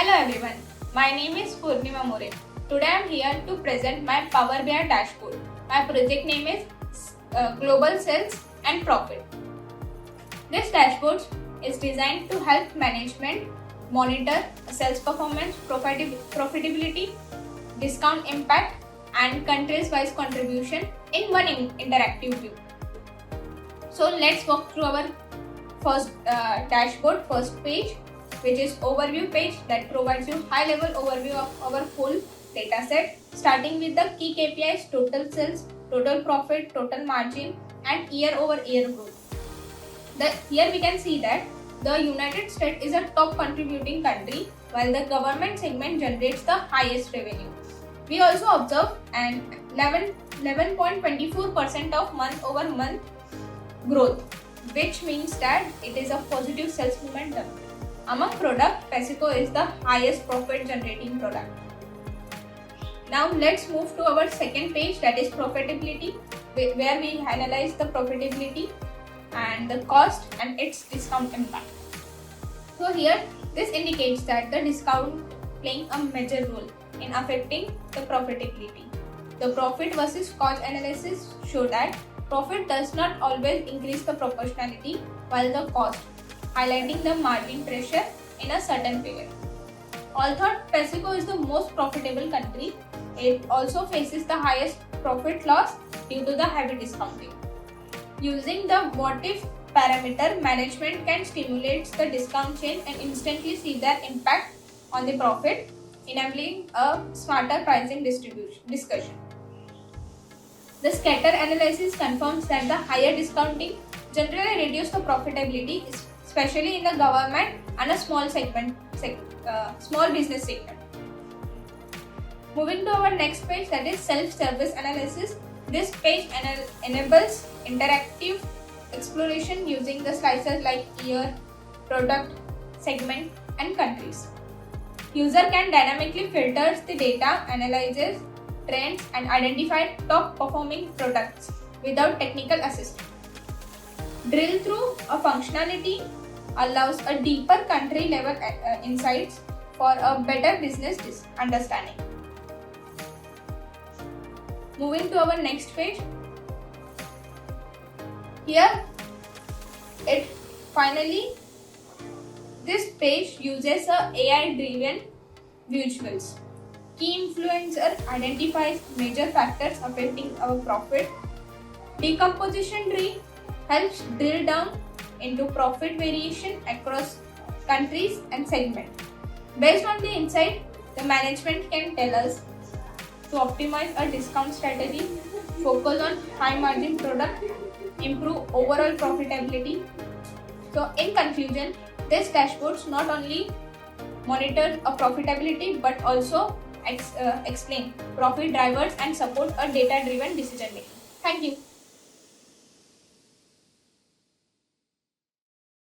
Hello everyone, my name is Purnima More. Today I am here to present my Power BI dashboard. My project name is Global Sales and Profit. This dashboard is designed to help management monitor sales performance, profitability, discount impact and countries-wise contribution in one interactive view. So let's walk through our first dashboard, first page, which is overview page that provides you high level overview of our full data set, starting with the key KPIs, total sales, total profit, total margin and year over year growth. Here we can see that the United States is a top contributing country while the government segment generates the highest revenue. We also observe an 11.24% of month over month growth, which means that it is a positive sales momentum. Among products, PepsiCo is the highest profit generating product. Now let's move to our second page, that is profitability, where we analyze the profitability and the cost and its discount impact. So here this indicates that the discount playing a major role in affecting the profitability. The profit versus cost analysis show that profit does not always increase the proportionality while the cost, highlighting the margin pressure in a certain period. Although PepsiCo is the most profitable country, it also faces the highest profit loss due to the heavy discounting. Using the what if parameter, management can stimulate the discount chain and instantly see their impact on the profit, enabling a smarter pricing discussion. The scatter analysis confirms that the higher discounting generally reduces the profitability, especially in the government and a small business segment. Moving to our next page, that is self-service analysis. This page enables interactive exploration using the slices like year, product, segment and countries. User can dynamically filter the data, analyzes trends and identify top performing products without technical assistance. Drill through a functionality allows a deeper country level insights for a better business understanding. Moving to our next page. Here this page uses a AI driven visuals. Key influencer identifies major factors affecting our profit. Decomposition tree helps drill down into profit variation across countries and segments. Based on the insight, the management can tell us to optimize a discount strategy, focus on high margin product, improve overall profitability. So in conclusion, this dashboard not only monitors a profitability but also explain profit drivers and support a data driven decision making. Thank you.